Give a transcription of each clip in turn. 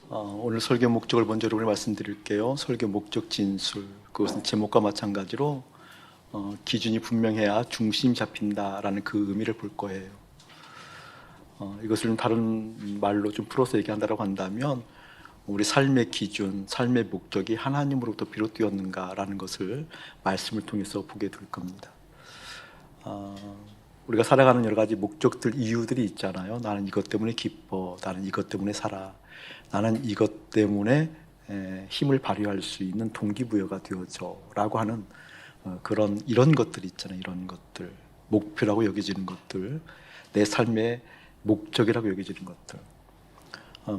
오늘 설교 목적을 먼저 여러분께 말씀드릴게요. 설교 목적 진술, 그것은 제목과 마찬가지로 기준이 분명해야 중심 잡힌다라는 그 의미를 볼 거예요. 이것을 좀 다른 말로 좀 풀어서 얘기한다고 한다면 우리 삶의 기준, 삶의 목적이 하나님으로부터 비롯되었는가라는 것을 말씀을 통해서 보게 될 겁니다. 우리가 살아가는 여러 가지 목적들, 이유들이 있잖아요. 나는 이것 때문에 기뻐, 나는 이것 때문에 살아, 나는 이것 때문에 힘을 발휘할 수 있는 동기부여가 되어져 라고 하는 이런 것들이 있잖아요. 이런 것들, 목표라고 여겨지는 것들, 내 삶의 목적이라고 여겨지는 것들.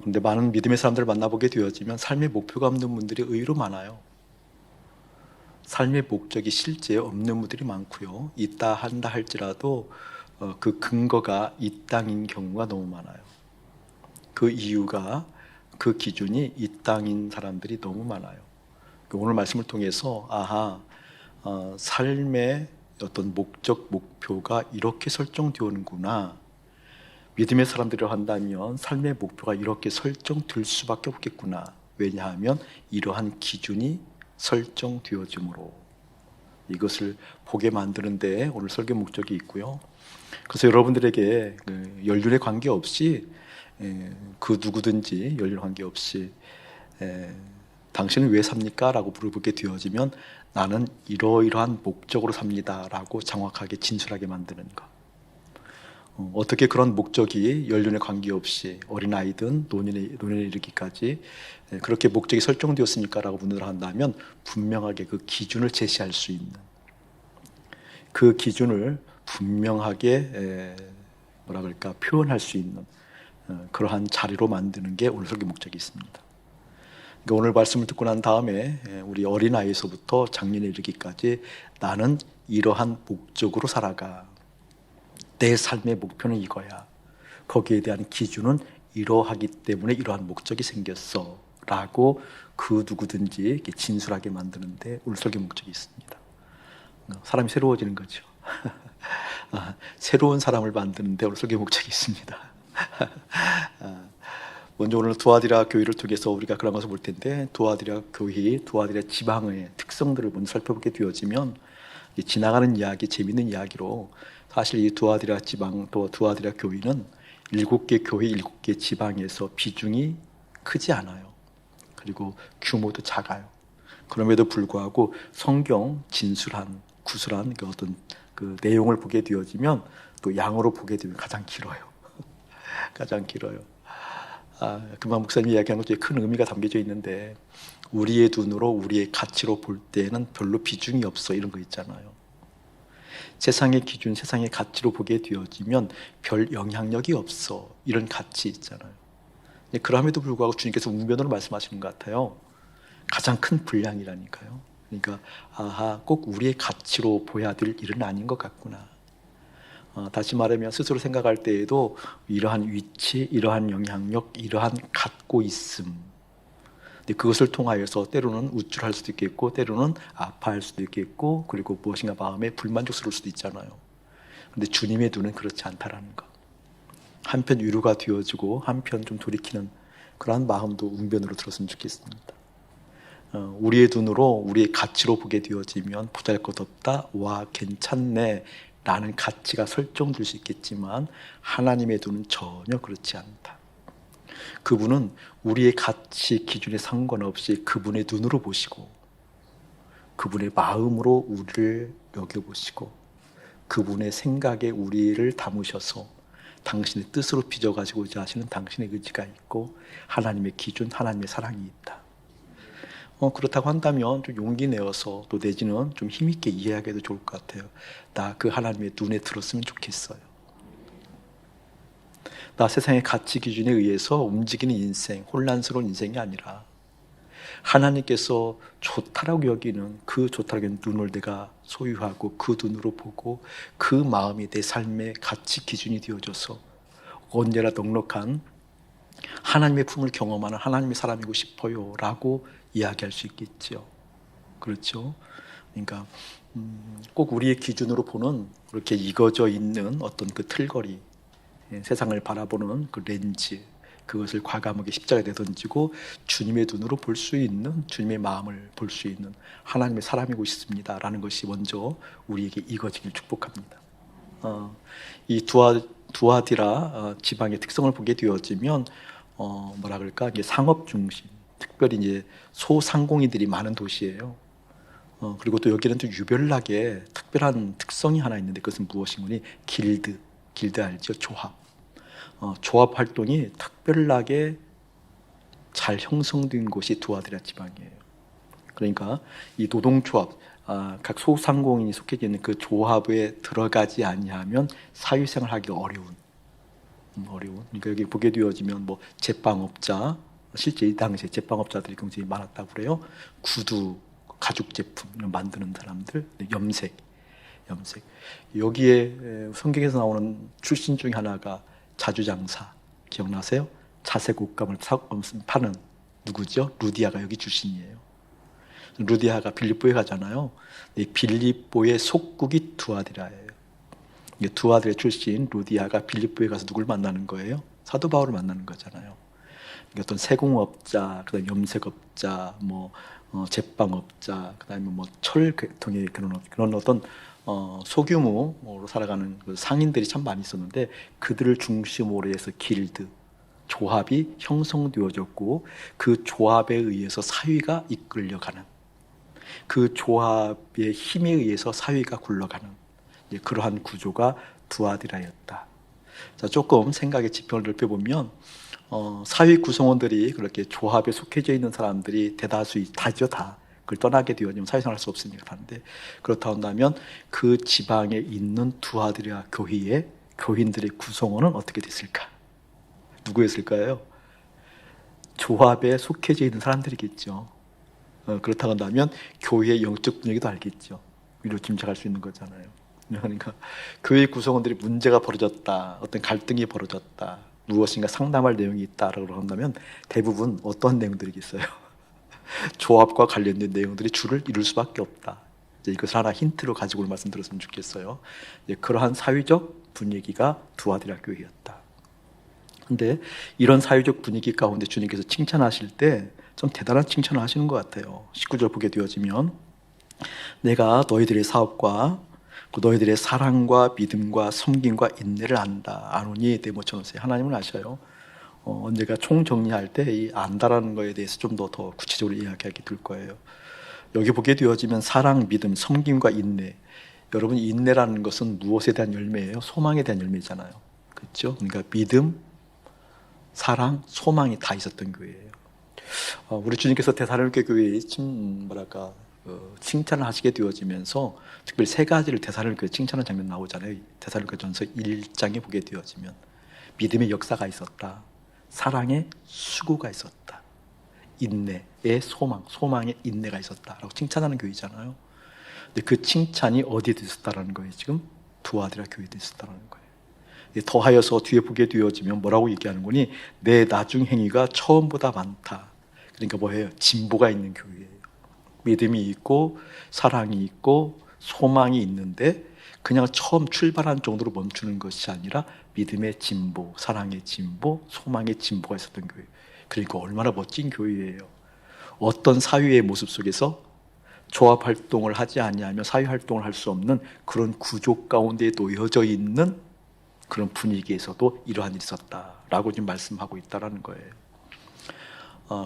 근데 많은 믿음의 사람들을 만나보게 되어지면 삶의 목표가 없는 분들이 의외로 많아요. 삶의 목적이 실제 없는 분들이 많고요. 있다 한다 할지라도 그 근거가 이 땅인 경우가 너무 많아요. 그 이유가, 그 기준이 이 땅인 사람들이 너무 많아요. 오늘 말씀을 통해서 삶의 어떤 목적, 목표가 이렇게 설정되는구나. 믿음의 사람들이라 한다면 삶의 목표가 이렇게 설정될 수밖에 없겠구나. 왜냐하면 이러한 기준이 설정되어지므로 이것을 보게 만드는데 오늘 설교 목적이 있고요. 그래서 여러분들에게 연륜에 관계없이 그 누구든지 연륜 관계없이 당신은 왜 삽니까? 라고 물어보게 되어지면 나는 이러이러한 목적으로 삽니다 라고 정확하게 진술하게 만드는 것. 어떻게 그런 목적이 연륜에 관계없이 어린아이든 노년에 이르기까지 그렇게 목적이 설정되었습니까? 라고 묻는다 한다면 분명하게 그 기준을 제시할 수 있는, 그 기준을 분명하게 표현할 수 있는 그러한 자리로 만드는 게 오늘 설교 목적이 있습니다. 그러니까 오늘 말씀을 듣고 난 다음에 우리 어린아이에서부터 장년에 이르기까지 나는 이러한 목적으로 살아가. 내 삶의 목표는 이거야. 거기에 대한 기준은 이러하기 때문에 이러한 목적이 생겼어. 라고 그 누구든지 이렇게 진술하게 만드는데 오늘 설교 목적이 있습니다. 사람이 새로워지는 거죠. 새로운 사람을 만드는데 오늘 설교 목적이 있습니다. 먼저 오늘 두아디라 교회를 통해서 우리가 그런 것을 볼 텐데 두아디라 교회, 두아디라 지방의 특성들을 먼저 살펴보게 되어지면 지나가는 이야기, 재미있는 이야기로 사실 이 두아디라 지방 또 두아디라 교회는 7개 교회, 7개 지방에서 비중이 크지 않아요. 그리고 규모도 작아요. 그럼에도 불구하고 성경 진술한, 구술한 그 내용을 보게 되어지면 또 양으로 보게 되면 가장 길어요. 가장 길어요. 금방 목사님이 이야기한 것에 큰 의미가 담겨져 있는데 우리의 눈으로 우리의 가치로 볼 때는 별로 비중이 없어 이런 거 있잖아요. 세상의 기준, 세상의 가치로 보게 되어지면 별 영향력이 없어 이런 가치 있잖아요. 그럼에도 불구하고 주님께서 웅변으로 말씀하시는 것 같아요. 가장 큰 분량이라니까요. 그러니까 꼭 우리의 가치로 보여야 될 일은 아닌 것 같구나. 다시 말하면 스스로 생각할 때에도 이러한 위치, 이러한 영향력, 이러한 갖고 있음, 그것을 통하여서 때로는 우쭐할 수도 있겠고 때로는 아파할 수도 있겠고 그리고 무엇인가 마음에 불만족스러울 수도 있잖아요. 그런데 주님의 눈은 그렇지 않다라는 것. 한편 위로가 되어지고 한편 좀 돌이키는 그러한 마음도 웅변으로 들었으면 좋겠습니다. 우리의 눈으로 우리의 가치로 보게 되어지면 보잘것없다, 와 괜찮네 라는 가치가 설정될 수 있겠지만 하나님의 눈은 전혀 그렇지 않다. 그분은 우리의 가치 기준에 상관없이 그분의 눈으로 보시고 그분의 마음으로 우리를 여겨보시고 그분의 생각에 우리를 담으셔서 당신의 뜻으로 빚어가지고자 하시는 당신의 의지가 있고 하나님의 기준, 하나님의 사랑이 있다. 그렇다고 한다면 좀 용기 내어서 또 내지는 좀 힘있게 이해하기도 좋을 것 같아요. 나 그 하나님의 눈에 들었으면 좋겠어요. 나 세상의 가치 기준에 의해서 움직이는 인생, 혼란스러운 인생이 아니라 하나님께서 좋다라고 여기는 그 좋다라고 여기는 눈을 내가 소유하고 그 눈으로 보고 그 마음이 내 삶의 가치 기준이 되어져서 언제나 넉넉한 하나님의 품을 경험하는 하나님의 사람이고 싶어요 라고 이야기할 수 있겠죠. 그렇죠? 그러니까 꼭 우리의 기준으로 보는 그렇게 익어져 있는 어떤 그 틀거리, 세상을 바라보는 그 렌즈, 그것을 과감하게 십자가에 내던지고 주님의 눈으로 볼 수 있는, 주님의 마음을 볼 수 있는 하나님의 사람이고 있습니다라는 것이 먼저 우리에게 익어지길 축복합니다. 이 두아디라 지방의 특성을 보게 되어지면 뭐라 그럴까, 이게 상업 중심, 특별히 이제 소상공인들이 많은 도시예요. 그리고 또 여기는 또 유별나게 특별한 특성이 하나 있는데, 그것은 무엇이니? 길드 알죠? 조합. 조합 활동이 특별하게 잘 형성된 곳이 두아디라 지방이에요. 그러니까 이 노동조합, 각 소상공인이 속해져 있는 그 조합에 들어가지 아니하면 사회생활하기 어려운. 그러니까 여기 보게 되어지면 뭐 제빵업자, 실제 이 당시에 제빵업자들이 굉장히 많았다고 그래요. 구두, 가죽 제품 만드는 사람들, 염색. 여기에 성경에서 나오는 출신 중에 하나가 자주장사, 기억나세요? 자색 옷감을 파는 누구죠? 루디아가 여기 출신이에요. 루디아가 빌립보에 가잖아요. 이 빌립보의 속국이 두아디라예요. 두아디라 출신 루디아가 빌립보에 가서 누굴 만나는 거예요? 사도 바울을 만나는 거잖아요. 어떤 세공업자, 그다음 염색업자, 제빵업자, 그다음에 철계통의 그런 어떤 소규모로 살아가는 그 상인들이 참 많이 있었는데, 그들을 중심으로 해서 길드, 조합이 형성되어졌고, 그 조합에 의해서 사회가 이끌려가는, 그 조합의 힘에 의해서 사회가 굴러가는 그러한 구조가 두아디라였다. 자, 조금 생각의 지평을 넓혀보면 사회 구성원들이 그렇게 조합에 속해져 있는 사람들이 다죠. 그걸 떠나게 되어지면 사회생활 할 수 없으니까 하는데, 그렇다 한다면 그 지방에 있는 두아디라 교회의 교인들의 구성원은 어떻게 됐을까? 누구였을까요? 조합에 속해져 있는 사람들이겠죠. 그렇다고 한다면 교회의 영적 분위기도 알겠죠. 위로 짐작할 수 있는 거잖아요. 그러니까 교회 구성원들이 문제가 벌어졌다, 어떤 갈등이 벌어졌다, 무엇인가 상담할 내용이 있다라고 한다면 대부분 어떤 내용들이겠어요? 조합과 관련된 내용들이 주를 이룰 수밖에 없다. 이것을 하나 힌트로 가지고 말씀드렸으면 좋겠어요. 그러한 사회적 분위기가 두아디라 교회였다. 근데 이런 사회적 분위기 가운데 주님께서 칭찬하실 때 좀 대단한 칭찬을 하시는 것 같아요. 19절 보게 되어지면, 내가 너희들의 사업과 너희들의 사랑과 믿음과 섬김과 인내를 아노니 데모쳐놓으세요. 하나님은 아셔요. 언제가 총정리할 때 이 안다라는 거에 대해서 좀 더 구체적으로 이야기하게 될 거예요. 여기 보게 되어지면 사랑, 믿음, 섬김과 인내. 여러분, 인내라는 것은 무엇에 대한 열매예요? 소망에 대한 열매잖아요. 그렇죠? 그러니까 믿음, 사랑, 소망이 다 있었던 교회예요. 우리 주님께서 데살로니가 교회에 칭찬을 하시게 되어지면서 특별히 세 가지를 데살로니가 칭찬하는 장면 나오잖아요. 데살로니가전서 1장에 보게 되어지면 믿음의 역사가 있었다, 사랑의 수고가 있었다, 인내의 소망의 인내가 있었다라고 칭찬하는 교회잖아요. 근데 그 칭찬이 어디에 있었다라는 거예요? 지금 두아디라 교회에 있었다라는 거예요. 더하여서 뒤에 보게 되어지면 뭐라고 얘기하는 거니? 내 나중 행위가 처음보다 많다. 그러니까 뭐예요? 진보가 있는 교회예요. 믿음이 있고 사랑이 있고 소망이 있는데 그냥 처음 출발한 정도로 멈추는 것이 아니라 믿음의 진보, 사랑의 진보, 소망의 진보가 있었던 교회. 그러니까 얼마나 멋진 교회예요. 어떤 사회의 모습 속에서 조합 활동을 하지 아니하면 사회 활동을 할 수 없는 그런 구조 가운데 놓여져 있는 그런 분위기에서도 이러한 일이 있었다라고 지금 말씀하고 있다라는 거예요.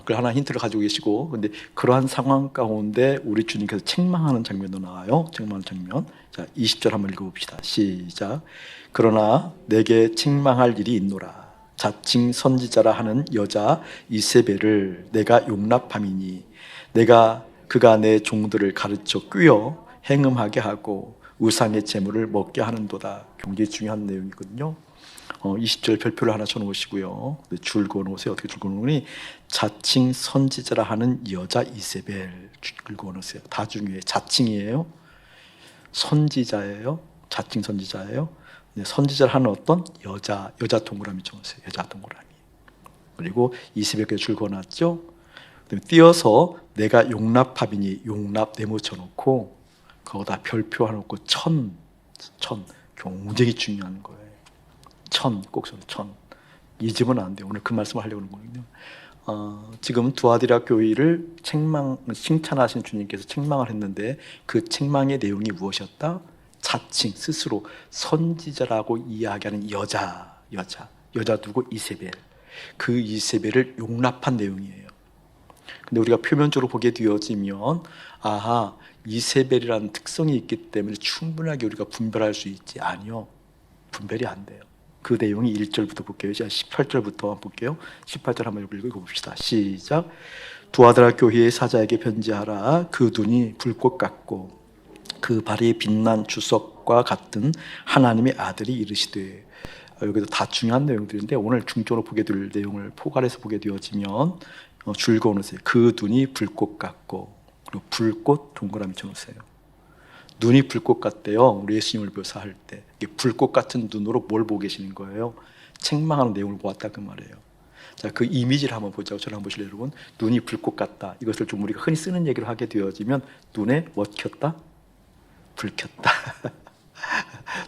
그 하나 힌트를 가지고 계시고, 근데 그러한 상황 가운데 우리 주님께서 책망하는 장면도 나와요. 책망하는 장면. 자, 20절 한번 읽어봅시다. 시작. 그러나 내게 책망할 일이 있노라. 자칭 선지자라 하는 여자 이세벨을 내가 용납함이니 그가 내 종들을 가르쳐 꿰어 행음하게 하고 우상의 제물을 먹게 하는도다. 굉장히 중요한 내용이거든요. 20절 별표를 하나 쳐놓으시고요. 줄 그어놓으세요. 어떻게 줄 그어놓으니? 자칭 선지자라 하는 여자 이세벨 줄 그어놓으세요. 다 중요해요. 자칭이에요, 선지자예요, 자칭 선지자예요. 선지자를 하는 어떤 여자 동그라미 쳐놓으세요. 여자 동그라미. 그리고 이세벨께 줄 그어놨죠. 띄어서 내가 용납하비니 용납 네모 쳐놓고 거기다 별표 하나 놓고 천 굉장히 중요한 거예요. 꼭 천. 잊으면 안 돼요. 오늘 그 말씀을 하려고 하는 거거든요. 지금 두아디라 교회를 칭찬하신 주님께서 책망을 했는데 그 책망의 내용이 무엇이었다? 자칭 스스로 선지자라고 이야기하는 여자 누구? 이세벨. 그 이세벨을 용납한 내용이에요. 근데 우리가 표면적으로 보게 되어지면 아하, 이세벨이라는 특성이 있기 때문에 충분하게 우리가 분별할 수 있지. 아니요, 분별이 안 돼요. 그 내용이 1절부터 볼게요. 이제 18절부터 한번 볼게요. 18절 한번 읽어봅시다. 시작. 두아드라 교회의 사자에게 편지하라. 그 눈이 불꽃 같고 그 발이 빛난 주석과 같은 하나님의 아들이 이르시되. 여기도 다 중요한 내용들인데 오늘 중점으로 보게 될 내용을 포괄해서 보게 되어지면 줄거놓으세요. 그 눈이 불꽃 같고, 그리고 불꽃 동그라미 쳐놓으세요. 눈이 불꽃 같대요. 우리 예수님을 묘사할 때 불꽃 같은 눈으로 뭘 보고 계시는 거예요? 책망하는 내용을 보았다 그 말이에요. 자, 그 이미지를 한번 보자고. 저를 한번 보실래요, 여러분? 눈이 불꽃 같다. 이것을 좀 우리가 흔히 쓰는 얘기를 하게 되어지면 눈에 뭐 켰다? 불 켰다.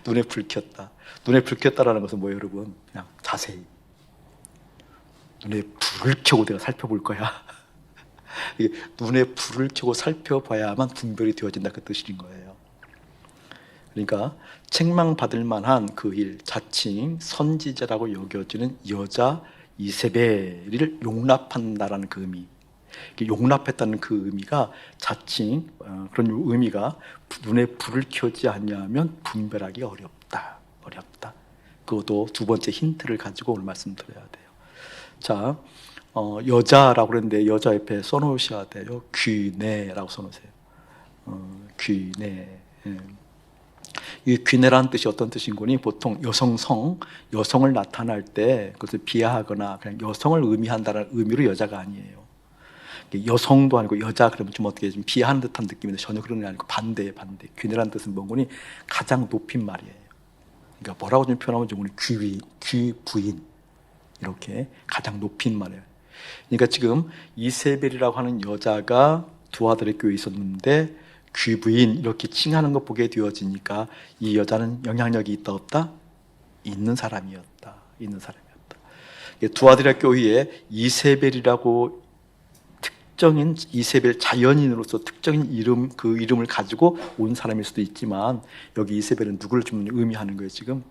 눈에 불 켰다. 눈에 불 켰다라는 것은 뭐예요, 여러분? 그냥 자세히 눈에 불을 켜고 내가 살펴볼 거야. 눈에 불을 켜고 살펴봐야만 분별이 되어진다 그 뜻인 거예요. 그러니까 책망받을 만한 그 일, 자칭 선지자라고 여겨지는 여자 이세벨을 용납한다라는 그 의미, 용납했다는 그 의미가 자칭 그런 의미가 눈에 불을 켜지 않냐면 분별하기 어렵다. 그것도 두 번째 힌트를 가지고 오늘 말씀드려야 돼요. 자, 여자라고 그랬는데 여자 옆에 써놓으셔야 돼요. 귀내라고 써놓으세요. 귀내. 이 귀내라는 뜻이 어떤 뜻인 거니? 보통 여성을 나타날 때 그것을 비하하거나 그냥 여성을 의미한다는 의미로 여자가 아니에요. 여성도 아니고 여자 그러면 좀 어떻게 좀 비하하는 듯한 느낌인데 전혀 그런 게 아니고 반대. 귀내라는 뜻은 뭔 거니? 가장 높인 말이에요. 그러니까 뭐라고 좀 표현하면 좋으니 귀부인 이렇게 가장 높인 말이에요. 그러니까 지금 이세벨이라고 하는 여자가 두아들의 교회에 있었는데 귀부인 이렇게 칭하는 거 보게 되어지니까 이 여자는 영향력이 있다 없다? 있는 사람이었다. 두아들의 교회에 이세벨이라고 특정인 이세벨 자연인으로서 특정인 이름, 그 이름을 가지고 온 사람일 수도 있지만 여기 이세벨은 누구를 좀 의미하는 거예요? 지금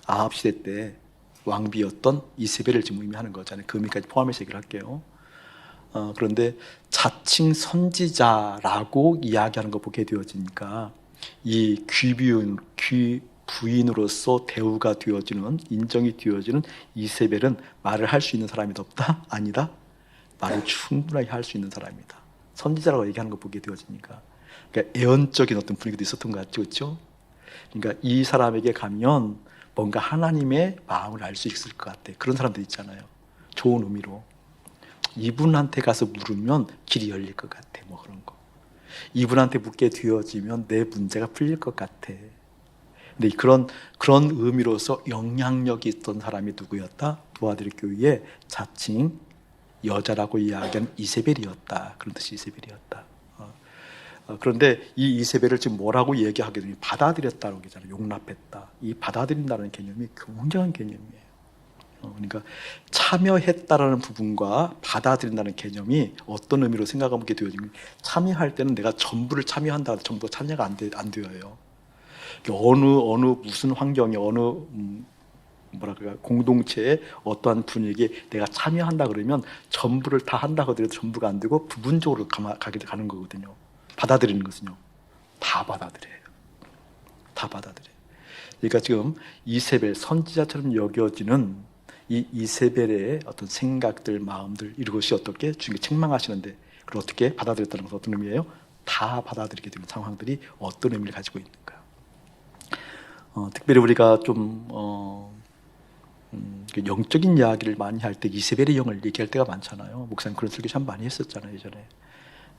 아합 시대 때 왕비였던 이세벨을 지금 의미하는 거잖아요. 그 의미까지 포함해서 얘기를 할게요. 그런데 자칭 선지자라고 이야기하는 거 보게 되어지니까 이 귀부인으로서 대우가 되어지는, 인정이 되어지는 이세벨은 말을 할 수 있는 사람이 없다? 아니다? 말을 충분하게 할 수 있는 사람이다. 선지자라고 얘기하는 거 보게 되어지니까. 그러니까 애언적인 어떤 분위기도 있었던 것 같죠, 그렇죠? 그러니까 이 사람에게 가면 뭔가 하나님의 마음을 알 수 있을 것 같아. 그런 사람들 있잖아요. 좋은 의미로. 이분한테 가서 물으면 길이 열릴 것 같아. 뭐 그런 거. 이분한테 묻게 되어지면 내 문제가 풀릴 것 같아. 근데 그런 의미로서 영향력이 있던 사람이 누구였다? 두아들의 교회에 자칭 여자라고 이야기한 이세벨이었다. 그런 뜻이 이세벨이었다. 그런데 이 이세벨을 지금 뭐라고 얘기하게 되니 받아들였다고 얘기하잖아요. 용납했다. 이 받아들인다는 개념이 굉장한 개념이에요. 그러니까 참여했다라는 부분과 받아들인다는 개념이 어떤 의미로 생각하게 되어지면 참여할 때는 내가 전부를 참여한다. 전부가 참여가 안 되어요. 어느 무슨 환경에 공동체의 어떠한 분위기에 내가 참여한다 그러면 전부를 다 한다 하더라도 전부가 안 되고 부분적으로 가는 거거든요. 받아들이는 것은요. 다 받아들여요. 그러니까 지금 이세벨 선지자처럼 여겨지는 이 이세벨의 어떤 생각들, 마음들 이것이 어떻게 주님께 책망하시는데 그걸 어떻게 받아들였다는 것은 어떤 의미예요? 다 받아들이게 되는 상황들이 어떤 의미를 가지고 있는가? 특별히 우리가 좀 영적인 이야기를 많이 할 때 이세벨의 영을 얘기할 때가 많잖아요. 목사님 그런 설교 참 많이 했었잖아요, 예전에.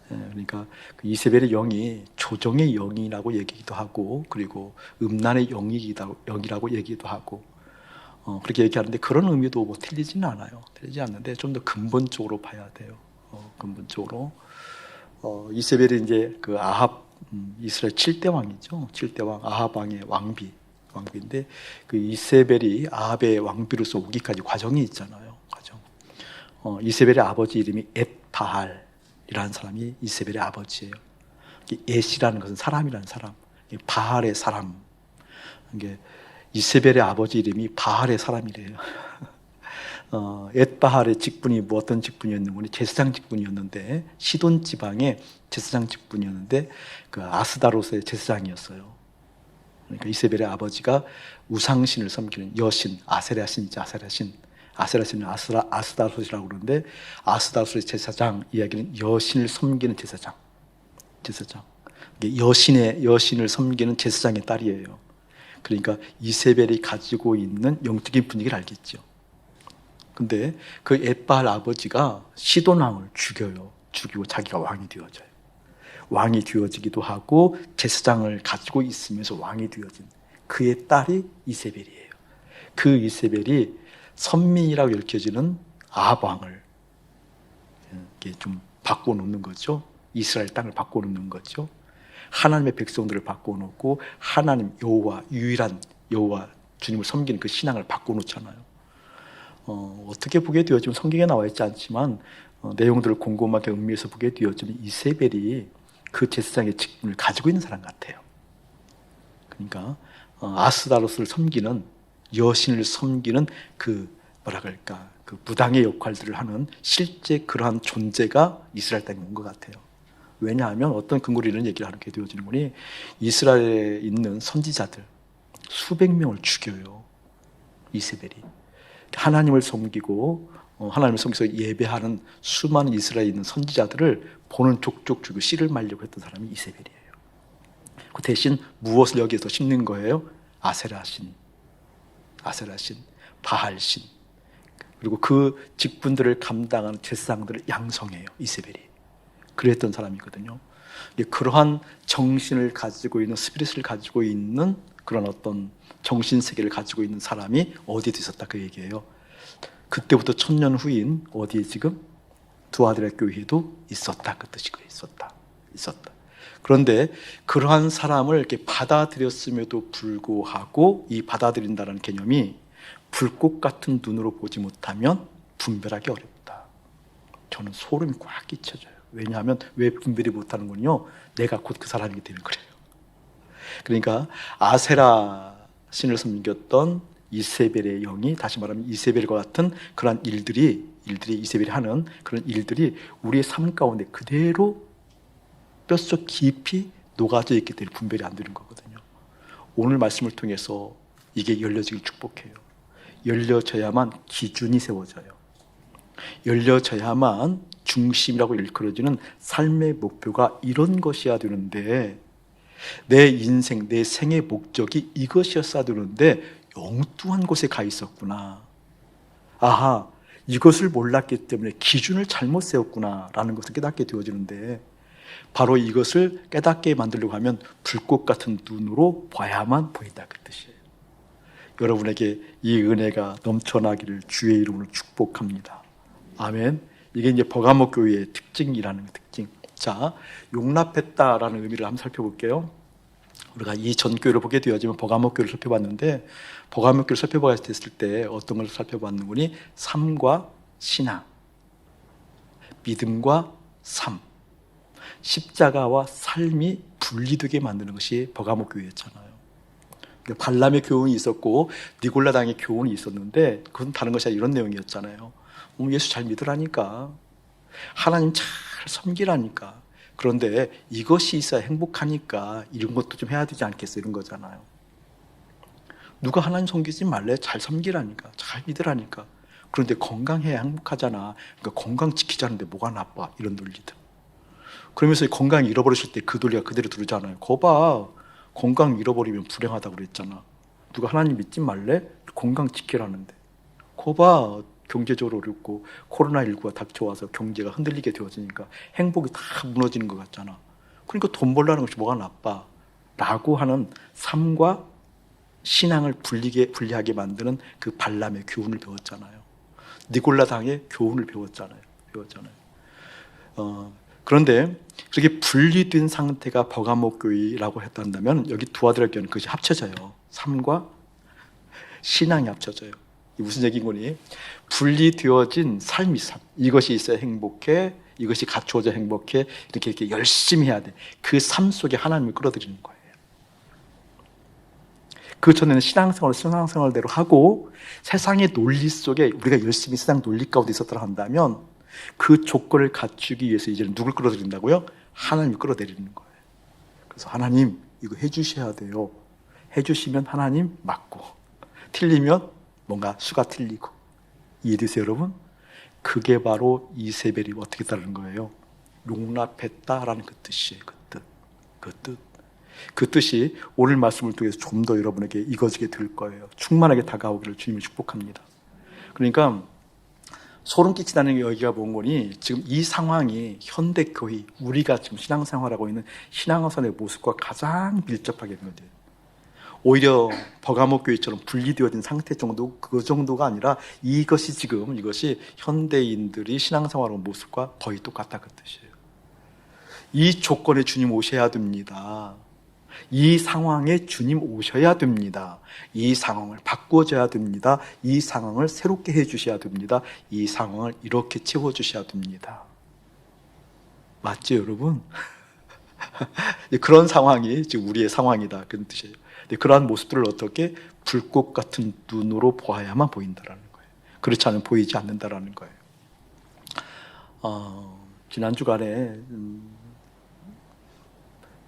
그러니까 그 이세벨의 영이 조정의 영이라고 얘기도 하고 그리고 음란의 영이라고 얘기도 하고 그렇게 얘기하는데 그런 의미도 뭐 틀리지는 않아요. 틀리지 않는데 좀 더 근본적으로 봐야 돼요. 근본적으로 이세벨이 이제 그 아합 이스라엘 7대 왕이죠. 7대 왕 아합 왕의 왕비 왕비인데 그 이세벨이 아합의 왕비로서 오기까지 과정이 있잖아요. 과정. 이세벨의 아버지 이름이 엣바할이라는 사람이 이세벨의 아버지예요. 엣이라는 것은 사람이라는 사람, 바할의 사람. 이게 이세벨의 아버지 이름이 바할의 사람이래요. 엣바할의 직분이 뭐 어떤 직분이었는지 제사장 직분이었는데 시돈 지방의 제사장 직분이었는데 그 아스다로스의 제사장이었어요. 그러니까 이세벨의 아버지가 우상신을 섬기는 여신 아세라신이죠. 아세라신은 아스다로스라고 그러는데 아스다로스의 제사장 이야기는 여신을 섬기는 제사장. 여신을 섬기는 제사장의 딸이에요. 그러니까 이세벨이 가지고 있는 영적인 분위기를 알겠죠. 근데 그 엣바할 아버지가 시돈 왕을 죽이고 자기가 왕이 되어져요. 왕이 되어지기도 하고 제사장을 가지고 있으면서 왕이 되어진 그의 딸이 이세벨이에요. 그 이세벨이 선민이라고 읽혀지는 아합 왕을 좀 바꿔놓는 거죠. 이스라엘 땅을 바꿔놓는 거죠. 하나님의 백성들을 바꿔놓고 하나님 여호와, 유일한 여호와 주님을 섬기는 그 신앙을 바꿔놓잖아요. 어떻게 보게 되어지면 성경에 나와 있지 않지만 내용들을 곰곰하게 음미해서 보게 되어지면 이세벨이 그 제사장의 직분을 가지고 있는 사람 같아요. 그러니까 아스다로스를 섬기는 여신을 섬기는 그 그 무당의 역할들을 하는 실제 그러한 존재가 이스라엘 땅에 온 것 같아요. 왜냐하면 어떤 근거로 이런 얘기를 하게 되어지는 거니 이스라엘에 있는 선지자들 수백 명을 죽여요. 이세벨이. 하나님을 섬기고 하나님을 섬기서 예배하는 수많은 이스라엘에 있는 선지자들을 보는 족족 죽이고 씨를 말려고 했던 사람이 이세벨이에요. 그 대신 무엇을 여기에서 심는 거예요? 아세라신, 바할신, 그리고 그 직분들을 감당하는 제사장들을 양성해요. 이세벨이. 그랬던 사람이거든요. 그러한 정신을 가지고 있는 스피릿을 가지고 있는 그런 어떤 정신세계를 가지고 있는 사람이 어디에도 있었다 그 얘기예요. 그때부터 1000년 후인 어디에 지금 두아디라 교회에도 있었다 그 뜻이고요. 있었다. 그런데 그러한 사람을 이렇게 받아들였음에도 불구하고 이 받아들인다는 개념이 불꽃 같은 눈으로 보지 못하면 분별하기 어렵다. 저는 소름이 꽉 끼쳐져요. 왜냐하면 왜 분별이 못하는군요. 내가 곧 그 사람이기 때문에 그래요. 그러니까 아세라 신을 섬겼던 이세벨의 영이 다시 말하면 이세벨과 같은 그런 일들이 이세벨이 하는 그런 일들이 우리의 삶 가운데 그대로 뼛속 깊이 녹아져 있기 때문에 분별이 안 되는 거거든요. 오늘 말씀을 통해서 이게 열려지길 축복해요. 열려져야만 기준이 세워져요. 열려져야만 중심이라고 일컬어지는 삶의 목표가 이런 것이어야 되는데 내 인생, 내 생의 목적이 이것이었어야 되는데 엉뚱한 곳에 가 있었구나. 아하, 이것을 몰랐기 때문에 기준을 잘못 세웠구나 라는 것을 깨닫게 되어지는데 바로 이것을 깨닫게 만들려고 하면 불꽃 같은 눈으로 봐야만 보인다 그 뜻이에요. 여러분에게 이 은혜가 넘쳐나기를 주의 이름으로 축복합니다. 아멘. 이게 이제 버가모 교회의 특징이라는 특징. 자, 용납했다라는 의미를 한번 살펴볼게요. 우리가 이 전교회를 보게 되어지면 버가모 교회를 살펴봤는데 버가모 교회를 살펴봤을 때 어떤 걸 살펴봤는 거니? 삶과 신앙, 믿음과 삶, 십자가와 삶이 분리되게 만드는 것이 버가모 교회였잖아요. 발람의 교훈이 있었고 니골라당의 교훈이 있었는데 그건 다른 것이 아니라 이런 내용이었잖아요. 예수 잘 믿으라니까, 하나님 잘 섬기라니까, 그런데 이것이 있어야 행복하니까 이런 것도 좀 해야 되지 않겠어, 이런 거잖아요. 누가 하나님 섬기지 말래? 잘 섬기라니까, 잘 믿으라니까. 그런데 건강해야 행복하잖아. 그러니까 건강 지키자는데 뭐가 나빠, 이런 논리들. 그러면서 건강 잃어버리실 때 그 논리가 그대로 들으잖아요. 거봐, 건강 잃어버리면 불행하다고 그랬잖아. 누가 하나님 믿지 말래? 건강 지키라는데. 거봐, 경제적으로 어렵고 코로나19가 닥쳐와서 경제가 흔들리게 되어지니까 행복이 다 무너지는 것 같잖아. 그러니까 돈 벌라는 것이 뭐가 나빠? 라고 하는 삶과 신앙을 분리하게 만드는 그 발람의 교훈을 배웠잖아요. 니골라당의 교훈을 배웠잖아요. 그런데 그렇게 분리된 상태가 버가모 교회라고 했다면 여기 두아디라 교회는 그것이 합쳐져요. 삶과 신앙이 합쳐져요. 이 무슨 얘기인 거니? 분리되어진 삶이 삶. 이것이 있어야 행복해. 이것이 갖추어져 행복해. 이렇게 열심히 해야 돼. 그 삶 속에 하나님을 끌어들이는 거예요. 그 전에는 신앙생활대로 하고 세상의 논리 속에 우리가 열심히 세상 논리 가운데 있었더라 한다면 그 조건을 갖추기 위해서 이제는 누굴 끌어들인다고요? 하나님을 끌어들이는 거예요. 그래서 하나님 이거 해주셔야 돼요. 해주시면 하나님 맞고 틀리면 뭔가 수가 틀리고. 이해되세요 여러분? 그게 바로 이세벨이 어떻게 따르는 거예요? 용납했다라는 그 뜻이에요. 그 뜻이 오늘 말씀을 통해서 좀 더 여러분에게 익어지게 될 거예요. 충만하게 다가오기를 주님이 축복합니다. 그러니까 소름 끼치다는 게 여기가 본 거니 지금 이 상황이 현대교회 우리가 지금 신앙생활하고 있는 신앙생활의 모습과 가장 밀접하게 연결돼요. 오히려 버가모 교회처럼 분리되어진 상태 정도 그 정도가 아니라 이것이 현대인들이 신앙생활하는 모습과 거의 똑같다 그 뜻이에요. 이 조건에 주님 오셔야 됩니다. 이 상황에 주님 오셔야 됩니다. 이 상황을 바꿔줘야 됩니다. 이 상황을 새롭게 해주셔야 됩니다. 이 상황을 이렇게 채워주셔야 됩니다. 맞죠 여러분? 그런 상황이 지금 우리의 상황이다 그런 뜻이에요. 그러한 모습들을 어떻게 불꽃 같은 눈으로 보아야만 보인다라는 거예요. 그렇지 않으면 보이지 않는다라는 거예요. 지난 주간에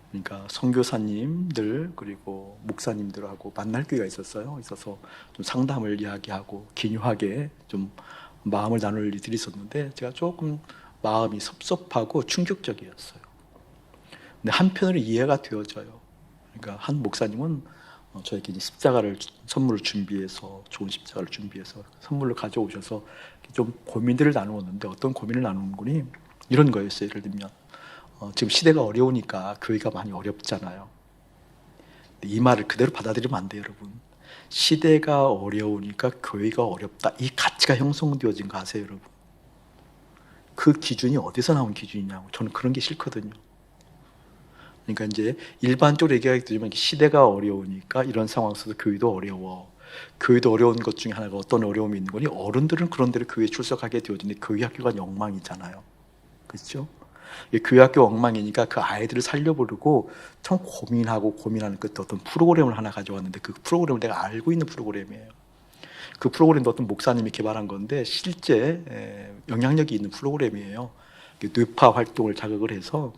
그러니까 선교사님들 그리고 목사님들하고 만날 기회가 있었어요. 있어서 좀 상담을 이야기하고 기묘하게 좀 마음을 나눌 일들이 있었는데 제가 조금 마음이 섭섭하고 충격적이었어요. 근데 한편으로 이해가 되어져요. 그러니까 한 목사님은 저에게 십자가를 선물을 준비해서 좋은 십자가를 준비해서 선물을 가져오셔서 좀 고민들을 나누었는데 어떤 고민을 나누는 거니 이런 거였어요. 예를 들면 지금 시대가 어려우니까 교회가 많이 어렵잖아요. 이 말을 그대로 받아들이면 안 돼요, 여러분. 시대가 어려우니까 교회가 어렵다. 이 가치가 형성되어진 거 아세요, 여러분? 그 기준이 어디서 나온 기준이냐고. 저는 그런 게 싫거든요. 그러니까 이제 일반적으로 얘기하기 되지만 시대가 어려우니까 이런 상황 속에서 교회도 어려워. 교회도 어려운 것 중에 하나가 어떤 어려움이 있는 거니? 어른들은 그런 대로 교회에 출석하게 되어지는데 교회 학교가 엉망이잖아요. 그렇죠? 교회 학교 엉망이니까 그 아이들을 살려보려고 참 고민하는 끝에 어떤 프로그램을 하나 가져왔는데 그 프로그램을 내가 알고 있는 프로그램이에요. 그 프로그램도 어떤 목사님이 개발한 건데 실제 영향력이 있는 프로그램이에요. 뇌파 활동을 자극을 해서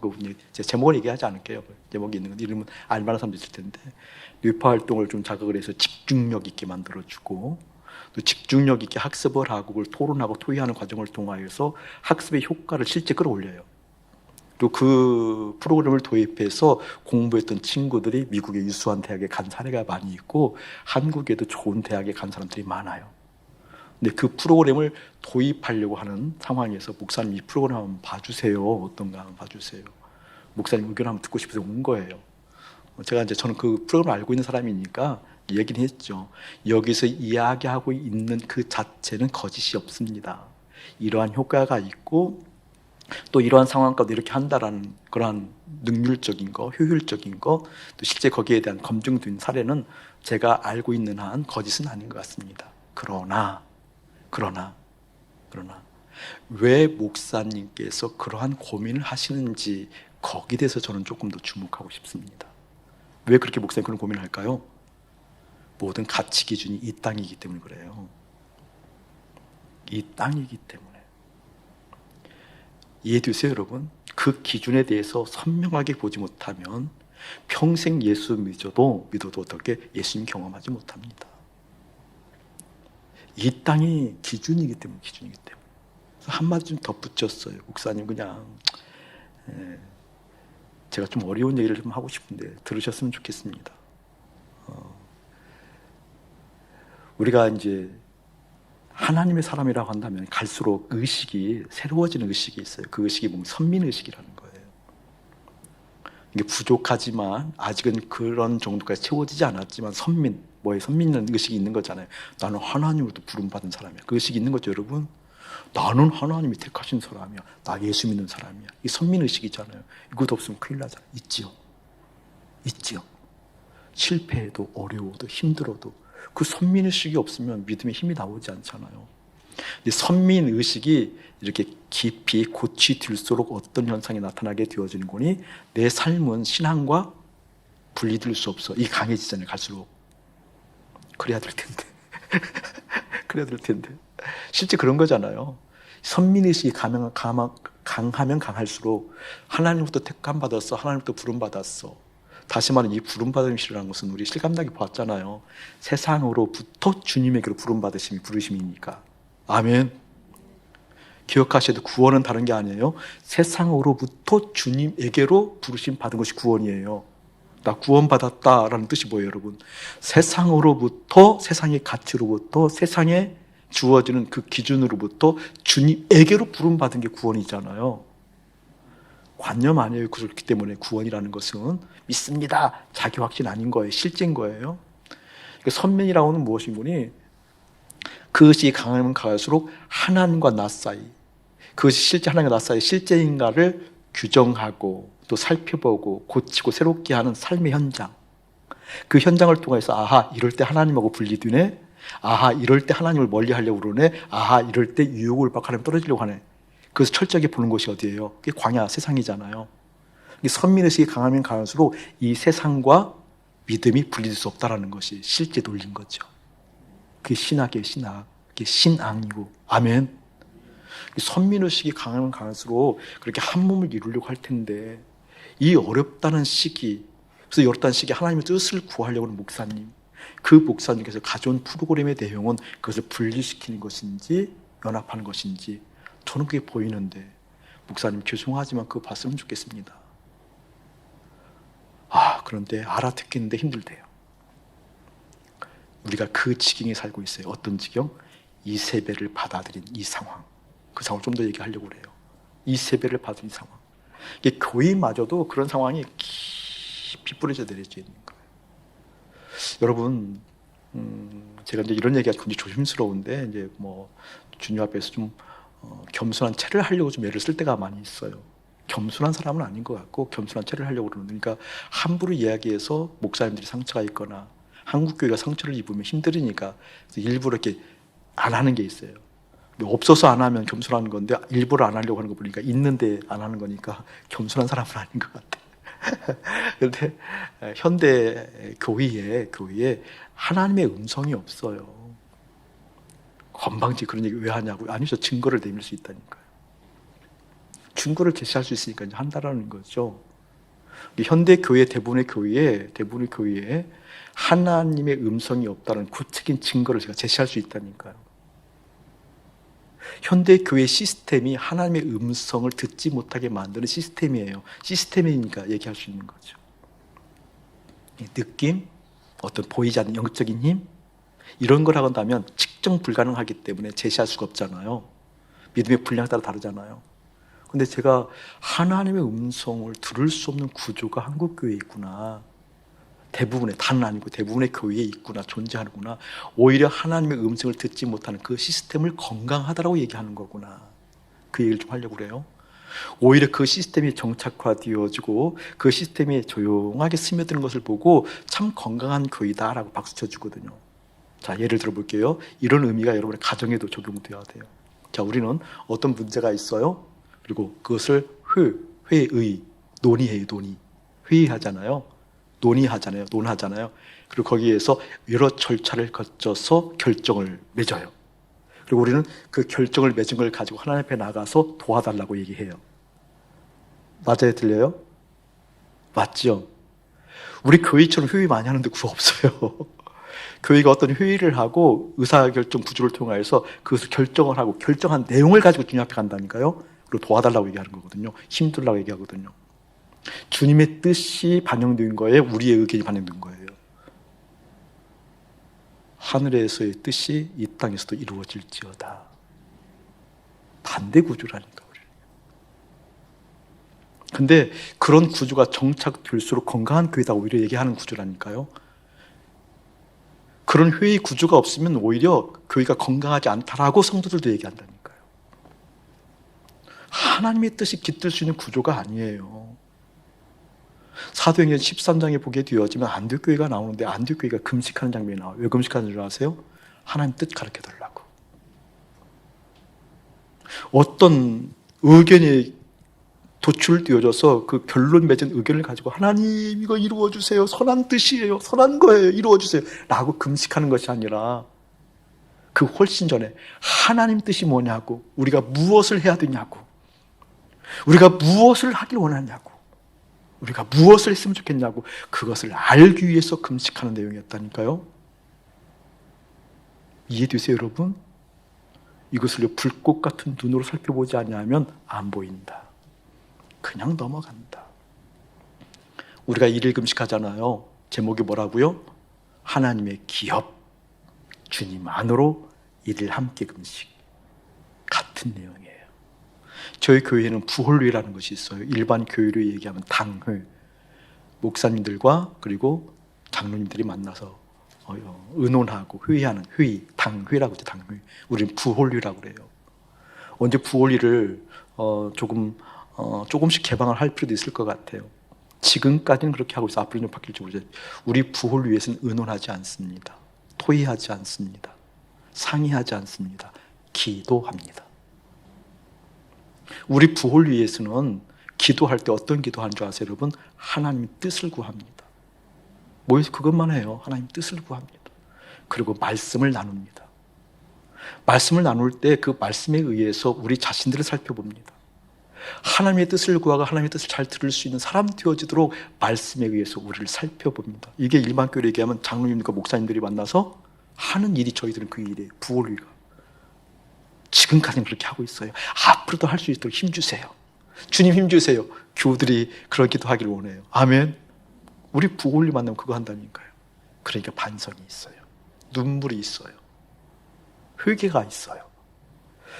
제 제목을 얘기하지 않을게요. 제목이 있는 건 이름은 알만한 사람도 있을 텐데 뇌파 활동을 좀 자극을 해서 집중력 있게 만들어주고 또 집중력 있게 학습을 하고 그걸 토론하고 토의하는 과정을 통하여서 학습의 효과를 실제 끌어올려요. 또 그 프로그램을 도입해서 공부했던 친구들이 미국의 유수한 대학에 간 사례가 많이 있고 한국에도 좋은 대학에 간 사람들이 많아요. 근데 그 프로그램을 도입하려고 하는 상황에서 목사님 이 프로그램 한번 봐주세요. 어떤가 한번 봐주세요. 목사님 의견 한번 듣고 싶어서 온 거예요. 저는 그 프로그램을 알고 있는 사람이니까 얘기는 했죠. 여기서 이야기하고 있는 그 자체는 거짓이 없습니다. 이러한 효과가 있고 또 이러한 상황 가운데 이렇게 한다라는 그러한 능률적인 거, 효율적인 거, 또 실제 거기에 대한 검증된 사례는 제가 알고 있는 한 거짓은 아닌 것 같습니다. 그러나 왜 목사님께서 그러한 고민을 하시는지 거기에 대해서 저는 조금 더 주목하고 싶습니다. 왜 그렇게 목사님 그런 고민을 할까요? 모든 가치 기준이 이 땅이기 때문에 그래요. 이 땅이기 때문에. 이해되세요, 여러분? 그 기준에 대해서 선명하게 보지 못하면 평생 예수 믿어도 어떻게 예수님 경험하지 못합니다. 이 땅이 기준이기 때문에. 한마디 좀 덧붙였어요. 목사님 그냥 제가 좀 어려운 얘기를 좀 하고 싶은데 들으셨으면 좋겠습니다. 우리가 이제 하나님의 사람이라고 한다면 갈수록 의식이 새로워지는 의식이 있어요. 그 의식이 뭔가 선민의식이라는 거예요. 이게 부족하지만 아직은 그런 정도까지 채워지지 않았지만 선민이라는 의식이 있는 거잖아요. 나는 하나님으로부터 부름받은 사람이야. 그 의식이 있는 거죠, 여러분. 나는 하나님이 택하신 사람이야. 나 예수 믿는 사람이야. 이 선민의식이잖아요. 이것도 없으면 큰일 나잖아요. 있지요. 실패해도 어려워도 힘들어도 그 선민의식이 없으면 믿음의 힘이 나오지 않잖아요. 이 선민의식이 이렇게 깊이 고취될수록 어떤 현상이 나타나게 되어지는 거니 내 삶은 신앙과 분리될 수 없어. 이 강해지잖아요. 갈수록. 그래야 될 텐데. 그래야 될 텐데. 실제 그런 거잖아요. 선민의식이 강하면 강할수록 하나님부터 택함받았어. 하나님부터 부름받았어. 다시 말하면 이 부름받으심이라는 것은 우리 실감나게 봤잖아요. 세상으로부터 주님에게로 부름받으심이 부르심이니까. 아멘. 기억하셔야 돼. 구원은 다른 게 아니에요. 세상으로부터 주님에게로 부르심 받은 것이 구원이에요. 나 구원받았다라는 뜻이 뭐예요, 여러분? 세상으로부터, 세상의 가치로부터, 세상에 주어지는 그 기준으로부터 주님에게로 부름받은 게 구원이잖아요. 관념 아니에요. 그렇기 때문에 구원이라는 것은 믿습니다. 자기 확신 아닌 거예요. 실제인 거예요. 선민이라고 하는 무엇인 거니? 그것이 강하면 강할수록 하나님과 나 사이, 그것이 실제 하나님과 나 사이 실제인가를 규정하고 또 살펴보고 고치고 새롭게 하는 삶의 현장. 그 현장을 통해서 아하 이럴 때 하나님하고 분리되네. 아하 이럴 때 하나님을 멀리 하려고 그러네. 아하 이럴 때 유혹을 받고 하나님 떨어지려고 하네. 그래서 철저하게 보는 것이 어디예요? 그게 광야 세상이잖아요. 선민의식이 강하면 강할수록 이 세상과 믿음이 분리될 수 없다는 것이 실제 논리인 거죠. 그게 신학이에요. 신학. 그게 신앙이고. 아멘. 선민의식이 강하면 강할수록 그렇게 한 몸을 이루려고 할 텐데 이 어렵다는 시기, 그래서 어렵다는 시기에 하나님의 뜻을 구하려고 하는 목사님, 그 목사님께서 가져온 프로그램의 내용은 그것을 분리시키는 것인지 연합하는 것인지 저는 그게 보이는데 목사님 죄송하지만 그거 봤으면 좋겠습니다. 그런데 알아듣기는데 힘들대요. 우리가 그 지경에 살고 있어요. 어떤 지경? 이세벨을 받아들인 이 상황. 그 상황을 좀 더 얘기하려고 그래요. 이세벨을 받은 이 상황. 이게 교회마저도 그런 상황이 깊이 뿌려져 내려져 있는 거예요. 여러분, 제가 이제 이런 얘기가 굉장히 조심스러운데 이제 뭐 주님 앞에서 좀 겸손한 체를 하려고 좀 애를 쓸 때가 많이 있어요. 겸손한 사람은 아닌 것 같고 겸손한 체를 하려고 그러는, 그러니까 함부로 이야기해서 목사님들이 상처가 있거나 한국 교회가 상처를 입으면 힘들으니까 일부러 이렇게 안 하는 게 있어요. 없어서 안 하면 겸손한 건데 일부러 안 하려고 하는 거 보니까 있는데 안 하는 거니까 겸손한 사람은 아닌 것 같아. 그런데 현대 교회에 하나님의 음성이 없어요. 건방지 그런 얘기 왜 하냐고. 아니죠. 증거를 내밀 수 있다니까요. 증거를 제시할 수 있으니까 이제 한다라는 거죠. 현대 교회 대부분의 교회에 하나님의 음성이 없다는 구체적인 증거를 제가 제시할 수 있다니까요. 현대 교회 시스템이 하나님의 음성을 듣지 못하게 만드는 시스템이에요. 시스템이니까 얘기할 수 있는 거죠. 느낌, 어떤 보이지 않는 영적인 힘, 이런 걸 한다면 측정 불가능하기 때문에 제시할 수가 없잖아요. 믿음의 분량에 따라 다르잖아요. 근데 제가 하나님의 음성을 들을 수 없는 구조가 한국 교회에 있구나. 대부분의, 다는 아니고 대부분의 교회에 있구나, 존재하는구나. 오히려 하나님의 음성을 듣지 못하는 그 시스템을 건강하다라고 얘기하는 거구나. 그 얘기를 좀 하려고 그래요. 오히려 그 시스템이 정착화되어지고 그 시스템이 조용하게 스며드는 것을 보고 참 건강한 교회다라고 박수 쳐주거든요. 자, 예를 들어 볼게요. 이런 의미가 여러분의 가정에도 적용되어야 돼요. 자, 우리는 어떤 문제가 있어요. 그리고 그것을 회의, 논의해요. 회의하잖아요. 논하잖아요. 그리고 거기에서 여러 절차를 거쳐서 결정을 맺어요. 그리고 우리는 그 결정을 맺은 걸 가지고 하나님 앞에 나가서 도와달라고 얘기해요. 맞아요? 들려요? 맞죠? 우리 교회처럼 회의 많이 하는데 그거 없어요. 교회가 어떤 회의를 하고 의사결정 구조를 통해서 그것을 결정을 하고 결정한 내용을 가지고 주님 앞에 간다니까요. 그리고 도와달라고 얘기하는 거거든요. 힘들라고 얘기하거든요. 주님의 뜻이 반영된 거예요? 우리의 의견이 반영된 거예요? 하늘에서의 뜻이 이 땅에서도 이루어질지어다. 반대 구조라니까. 근데 그런 구조가 정착될수록 건강한 교회다 오히려 얘기하는 구조라니까요. 그런 회의 구조가 없으면 오히려 교회가 건강하지 않다라고 성도들도 얘기한다니까요. 하나님의 뜻이 깃들 수 있는 구조가 아니에요. 사도행전 13장에 보게 되어지면 안디옥교회가 나오는데 안디옥교회가 금식하는 장면이 나와요. 왜 금식하는 줄 아세요? 하나님 뜻 가르쳐 달라고. 어떤 의견이 도출되어져서 그 결론 맺은 의견을 가지고 하나님 이거 이루어주세요. 선한 뜻이에요. 선한 거예요. 이루어주세요. 라고 금식하는 것이 아니라 그 훨씬 전에 하나님 뜻이 뭐냐고, 우리가 무엇을 해야 되냐고, 우리가 무엇을 하길 원하냐고, 우리가 무엇을 했으면 좋겠냐고, 그것을 알기 위해서 금식하는 내용이었다니까요. 이해되세요, 여러분? 이것을 불꽃 같은 눈으로 살펴보지 않으면 안 보인다. 그냥 넘어간다. 우리가 일일 금식하잖아요. 제목이 뭐라고요? 하나님의 기업, 주님 안으로 일일 함께 금식. 같은 내용이에요. 저희 교회에는 부홀회라는 것이 있어요. 일반 교회로 얘기하면 당회, 목사님들과 그리고 장로님들이 만나서 의논하고 회의하는 회의, 당회라고 하죠. 당회. 우리는 부홀회라고 그래요. 언제 부홀회를 조금씩 개방을 할 필요도 있을 것 같아요. 지금까지는 그렇게 하고 있어. 앞으로 좀 바뀔지 모르겠어요. 우리 부홀회에서는 의논하지 않습니다. 토의하지 않습니다. 상의하지 않습니다. 기도합니다. 우리 부홀회에서는 기도할 때 어떤 기도하는 줄 아세요, 여러분? 하나님의 뜻을 구합니다. 모여서 그것만 해요. 하나님 뜻을 구합니다. 그리고 말씀을 나눕니다. 말씀을 나눌 때 그 말씀에 의해서 우리 자신들을 살펴봅니다. 하나님의 뜻을 구하고 하나님의 뜻을 잘 들을 수 있는 사람 되어지도록 말씀에 의해서 우리를 살펴봅니다. 이게 일반 교회로 얘기하면 장로님과 목사님들이 만나서 하는 일이 저희들은 그 일이에요. 부홀회가. 지금까지는 그렇게 하고 있어요. 앞으로도 할 수 있도록 힘주세요. 주님 힘주세요. 교우들이 그러기도 하기를 원해요. 아멘. 우리 부홀회 만나면 그거 한다니까요. 그러니까 반성이 있어요. 눈물이 있어요. 회개가 있어요.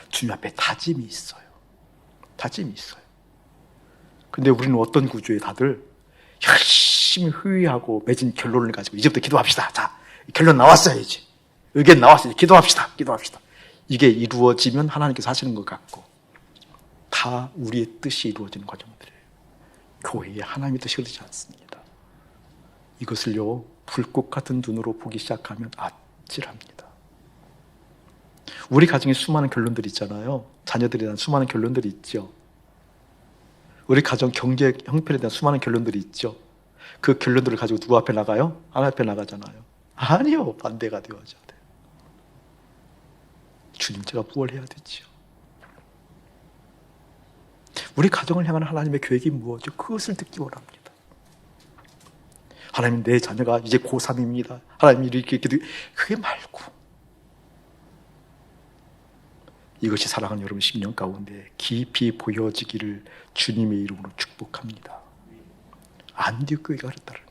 주님 앞에 다짐이 있어요. 다짐이 있어요. 근데 우리는 어떤 구조에 다들 열심히 회의하고 맺은 결론을 가지고 이제부터 기도합시다. 자, 결론 나왔어요. 이제 의견 나왔어요. 기도합시다. 기도합시다. 이게 이루어지면 하나님께서 하시는 것 같고, 다 우리의 뜻이 이루어지는 과정들이에요. 교회에 하나님의 뜻이 흐르지 않습니다. 이것을요, 불꽃 같은 눈으로 보기 시작하면 아찔합니다. 우리 가정에 수많은 결론들이 있잖아요. 자녀들에 대한 수많은 결론들이 있죠. 우리 가정 경제 형편에 대한 수많은 결론들이 있죠. 그 결론들을 가지고 누구 앞에 나가요? 하나님 앞에 나가잖아요. 아니요, 반대가 되어져야 돼요. 주님, 제가 뭘 해야 되지요? 우리 가정을 향한 하나님의 계획이 무엇이죠? 그것을 듣기 원합니다. 하나님, 내 자녀가 이제 고3입니다. 하나님, 이렇게 그게 말고, 이것이 사랑하는 여러분 심령 가운데 깊이 보여지기를 주님의 이름으로 축복합니다. 안디옥 교회가 그랬다는 거예요.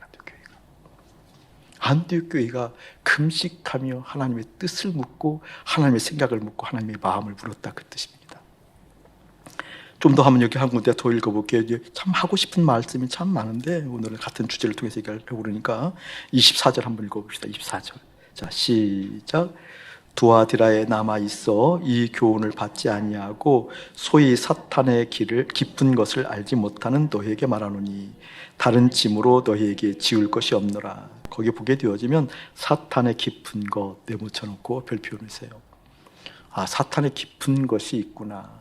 안디옥 교회가 금식하며 하나님의 뜻을 묻고 하나님의 생각을 묻고 하나님의 마음을 물었다, 그 뜻입니다. 좀 더 한번 여기 한 군데 더 읽어볼게요. 참 하고 싶은 말씀이 참 많은데 오늘은 같은 주제를 통해서 얘기하려고 그러니까 24절 한번 읽어봅시다. 24절. 자, 시작. 두아디라에 남아 있어 이 교훈을 받지 아니하고 소위 사탄의 길을 깊은 것을 알지 못하는 너희에게 말하노니 다른 짐으로 너희에게 지울 것이 없노라. 거기 보게 되어지면 사탄의 깊은 것 내묻혀놓고 별표 넣으세요. 아, 사탄의 깊은 것이 있구나.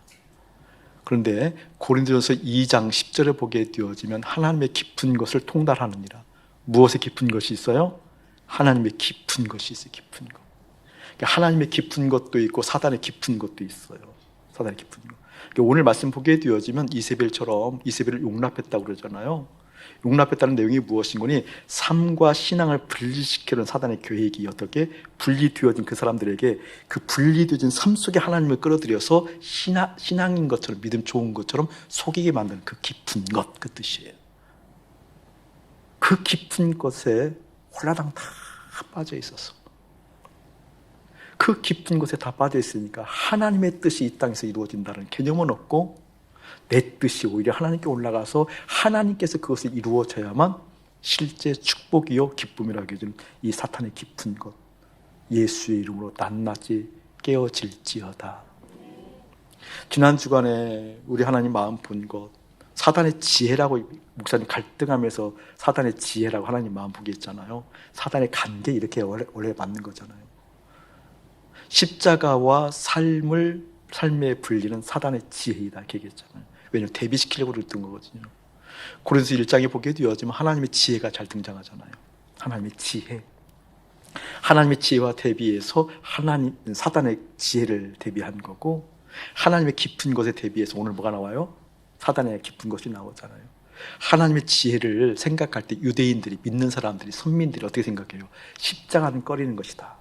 그런데 고린도전서 2장 10절에 보게 되어지면 하나님의 깊은 것을 통달하느니라. 무엇의 깊은 것이 있어요? 하나님의 깊은 것이 있어요. 깊은 것. 하나님의 깊은 것도 있고 사단의 깊은 것도 있어요. 사단의 깊은 것. 오늘 말씀 보게 되어지면 이세벨처럼, 이세벨을 용납했다고 그러잖아요. 용납했다는 내용이 무엇인 거니? 삶과 신앙을 분리시키는 사단의 계획이 어떻게 분리되어진 그 사람들에게 그 분리되어진 삶 속에 하나님을 끌어들여서 신앙인 것처럼, 믿음 좋은 것처럼 속이게 만드는 그 깊은 것, 그 뜻이에요. 그 깊은 것에 홀라당 다 빠져 있어서, 그 깊은 곳에 다 빠져 있으니까 하나님의 뜻이 이 땅에서 이루어진다는 개념은 없고, 내 뜻이 오히려 하나님께 올라가서 하나님께서 그것을 이루어져야만 실제 축복이요 기쁨이라고 해주는 이 사탄의 깊은 것, 예수의 이름으로 낱낱이 깨어질지어다. 지난 주간에 우리 하나님 마음 본 것, 사단의 지혜라고 목사님 갈등하면서 사단의 지혜라고 하나님 마음 보게 했잖아요. 사단의 관계 이렇게 원래 맞는 거잖아요. 십자가와 삶의 분리는 사단의 지혜이다 이렇게 얘기했잖아요. 왜냐하면 대비시키려고 그랬던 거거든요. 고린도서 1장에 보게 되어지면 하나님의 지혜가 잘 등장하잖아요. 하나님의 지혜. 하나님의 지혜와 대비해서 사단의 지혜를 대비한 거고, 하나님의 깊은 것에 대비해서 오늘 뭐가 나와요? 사단의 깊은 것이 나오잖아요. 하나님의 지혜를 생각할 때 유대인들이, 믿는 사람들이, 선민들이 어떻게 생각해요? 십자가는 꺼리는 것이다.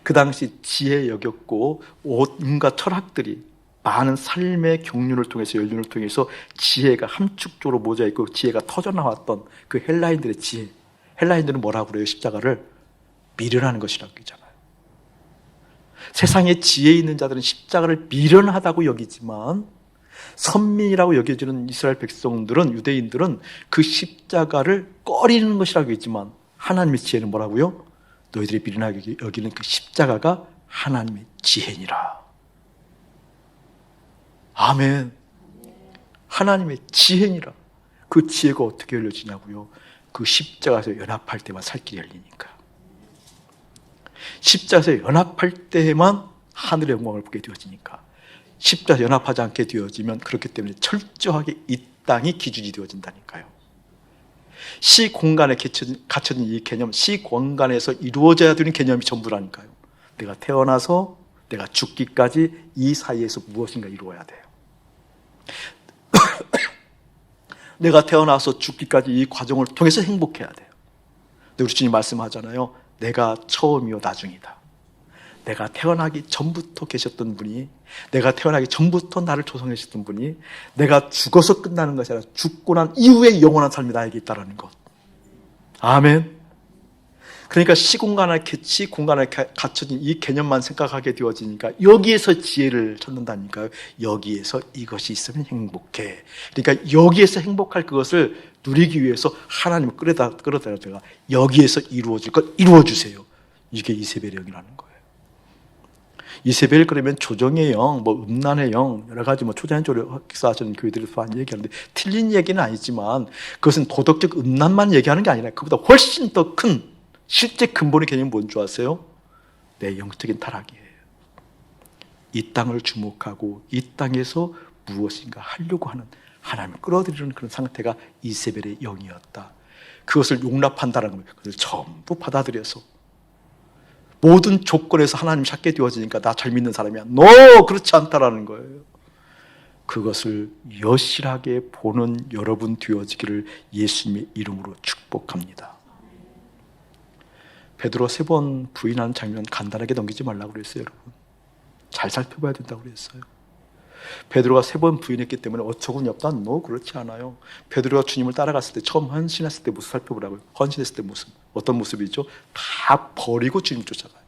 그 당시 지혜 여겼고 온갖 철학들이 많은 삶의 경륜을 통해서, 연륜을 통해서 지혜가 함축적으로 모자있고 지혜가 터져나왔던 그 헬라인들의 지혜. 헬라인들은 뭐라고 그래요? 십자가를 미련하는 것이라고 하잖아요. 세상에 지혜 있는 자들은 십자가를 미련하다고 여기지만, 선민이라고 여겨지는 이스라엘 백성들은, 유대인들은 그 십자가를 꺼리는 것이라고 했지만, 하나님의 지혜는 뭐라고요? 너희들이 미련하게 여기는 그 십자가가 하나님의 지혜니라. 아멘. 하나님의 지혜니라. 그 지혜가 어떻게 열려지냐고요? 그 십자가에서 연합할 때만 살 길이 열리니까. 십자가에서 연합할 때만 하늘의 영광을 보게 되어지니까. 십자가에서 연합하지 않게 되어지면, 그렇기 때문에 철저하게 이 땅이 기준이 되어진다니까요. 시공간에 갇혀진 이 개념, 시공간에서 이루어져야 되는 개념이 전부라니까요. 내가 태어나서 내가 죽기까지 이 사이에서 무엇인가 이루어야 돼요. 내가 태어나서 죽기까지 이 과정을 통해서 행복해야 돼요. 근데 우리 주님 말씀하잖아요. 내가 처음이요 나중이다. 내가 태어나기 전부터 계셨던 분이, 내가 태어나기 전부터 나를 조성하셨던 분이, 내가 죽어서 끝나는 것이 아니라 죽고 난 이후에 영원한 삶이 나에게 있다는 것. 아멘. 그러니까 시공간에 갇혀진 이 개념만 생각하게 되어지니까 여기에서 지혜를 찾는다니까요. 여기에서 이것이 있으면 행복해. 그러니까 여기에서 행복할 그것을 누리기 위해서 하나님을 끌어다가 여기에서 이루어질 것 이루어주세요. 이게 이세벨의 영이라는 거예요. 이세벨 그러면 조정의 영, 음란의 영, 여러 가지 초자연적으로 역사하시는 교회들이 많이 얘기하는데, 틀린 얘기는 아니지만 그것은 도덕적 음란만 얘기하는 게 아니라 그보다 훨씬 더 큰 실제 근본의 개념이 뭔 줄 아세요? 내 영적인 타락이에요. 이 땅을 주목하고 이 땅에서 무엇인가 하려고 하는, 하나님을 끌어들이는 그런 상태가 이세벨의 영이었다. 그것을 용납한다는 거예요. 그걸 전부 받아들여서 모든 조건에서 하나님 찾게 되어지니까 나 잘 믿는 사람이야. 너 그렇지 않다라는 거예요. 그것을 여실하게 보는 여러분 되어지기를 예수님의 이름으로 축복합니다. 베드로 3번 부인하는 장면 간단하게 넘기지 말라고 그랬어요. 여러분 잘 살펴봐야 된다고 그랬어요. 베드로가 3번 부인했기 때문에 어처구니 없다? 그렇지 않아요. 베드로가 주님을 따라갔을 때, 처음 헌신했을 때 모습 살펴보라고요. 헌신했을 때 모습, 어떤 모습이죠? 다 버리고 주님 쫓아가요.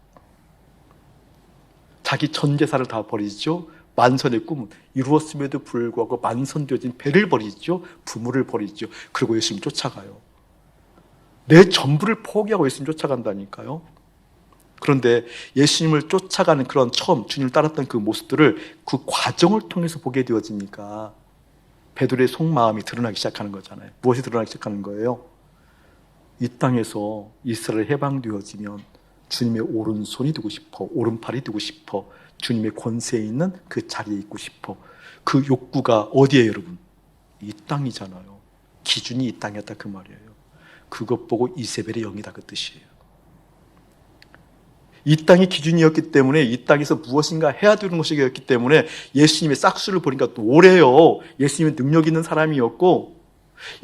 자기 전 재산을 다 버리죠. 만선의 꿈 이루었음에도 불구하고 만선되어진 배를 버리죠. 부모를 버리죠. 그리고 예수님 쫓아가요. 내 전부를 포기하고 예수님 쫓아간다니까요. 그런데 예수님을 쫓아가는 그런 처음 주님을 따랐던 그 모습들을, 그 과정을 통해서 보게 되어지니까 베드로의 속마음이 드러나기 시작하는 거잖아요. 무엇이 드러나기 시작하는 거예요? 이 땅에서 이스라엘 해방되어지면 주님의 오른손이 되고 싶어, 오른팔이 되고 싶어, 주님의 권세에 있는 그 자리에 있고 싶어. 그 욕구가 어디에요, 여러분? 이 땅이잖아요. 기준이 이 땅이었다 그 말이에요. 그것 보고 이세벨의 영이다 그 뜻이에요. 이 땅이 기준이었기 때문에, 이 땅에서 무엇인가 해야 되는 것이었기 때문에 예수님의 싹수를 보니까 노래요. 예수님은 능력 있는 사람이었고,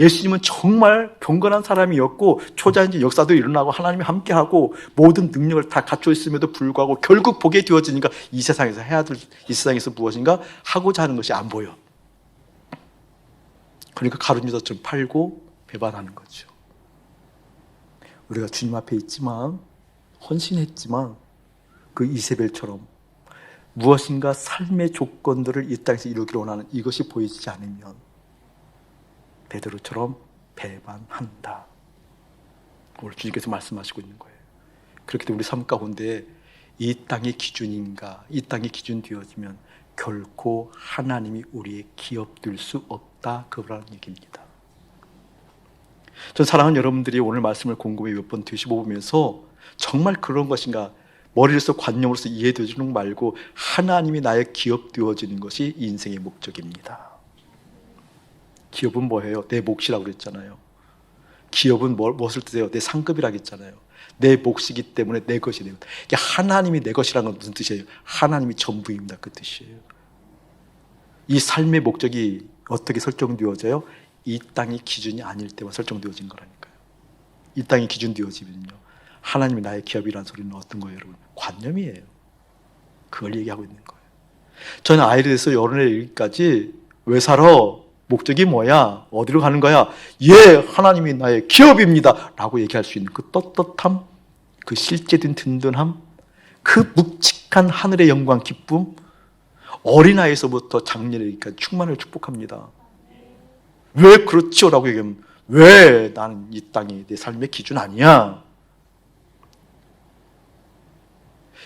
예수님은 정말 경건한 사람이었고, 초자연적 역사도 일어나고 하나님이 함께하고 모든 능력을 다 갖춰 있음에도 불구하고 결국 보게 되어지니까 이 세상에서 이 세상에서 무엇인가 하고자 하는 것이 안 보여. 그러니까 가룟유다처럼 팔고 배반하는 거죠. 우리가 주님 앞에 있지만, 헌신했지만 그 이세벨처럼 무엇인가 삶의 조건들을 이 땅에서 이루기를 원하는 이것이 보이지 않으면 베드로처럼 배반한다. 오늘 주님께서 말씀하시고 있는 거예요. 그렇기 때문에 우리 삶 가운데 이 땅의 기준인가, 이 땅의 기준 되어지면 결코 하나님이 우리의 기업될 수 없다. 그거라는 얘기입니다. 전 사랑하는 여러분들이 오늘 말씀을 곰곰이 몇 번 되씹어보면서 정말 그런 것인가, 머리로서 관념으로서 이해되지는 말고 하나님이 나의 기업 되어지는 것이 인생의 목적입니다. 기업은 뭐예요? 내 몫이라고 그랬잖아요. 기업은 무엇을 뜻해요? 내 상급이라고 했잖아요. 내 몫이기 때문에 내 것이 되고, 하나님이 내 것이라는 건 무슨 뜻이에요? 하나님이 전부입니다. 그 뜻이에요. 이 삶의 목적이 어떻게 설정되어져요? 이 땅이 기준이 아닐 때만 설정되어진 거라니까요. 이 땅이 기준되어지면요, 하나님이 나의 기업이라는 소리는 어떤 거예요, 여러분? 관념이에요. 그걸 얘기하고 있는 거예요. 저는 아이를 대해서 여론에 이르기까지 왜 살아? 목적이 뭐야? 어디로 가는 거야? 예, 하나님이 나의 기업입니다 라고 얘기할 수 있는 그 떳떳함, 그 실제된 든든함, 그 묵직한 하늘의 영광, 기쁨, 어린아이에서부터 장년이니까 충만을 축복합니다. 왜 그렇죠? 라고 얘기하면, 왜 나는 이 땅이 내 삶의 기준 아니야?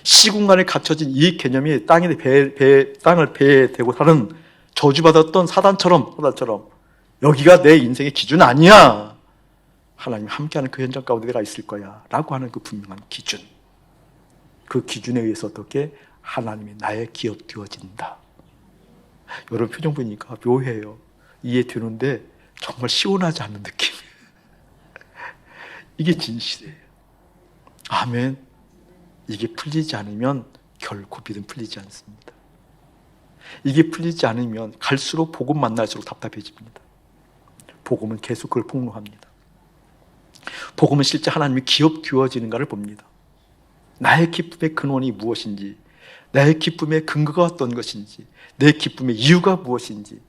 시공간에 갇혀진 이 개념이 땅을 배에 대고 사는 저주받았던 사단처럼 여기가 내 인생의 기준 아니야. 하나님 함께하는 그 현장 가운데 내가 있을 거야 라고 하는 그 분명한 기준, 그 기준에 의해서 어떻게 하나님이 나의 기업 되어진다. 여러분 표정 보니까 묘해요. 이해되는데 정말 시원하지 않는 느낌. 이게 진실이에요. 아멘. 이게 풀리지 않으면 결코 믿음 풀리지 않습니다. 이게 풀리지 않으면 갈수록 복음 만날수록 답답해집니다. 복음은 계속 그걸 폭로합니다. 복음은 실제 하나님이 기업 되어지는가를 봅니다. 나의 기쁨의 근원이 무엇인지, 나의 기쁨의 근거가 어떤 것인지, 내 기쁨의 이유가 무엇인지.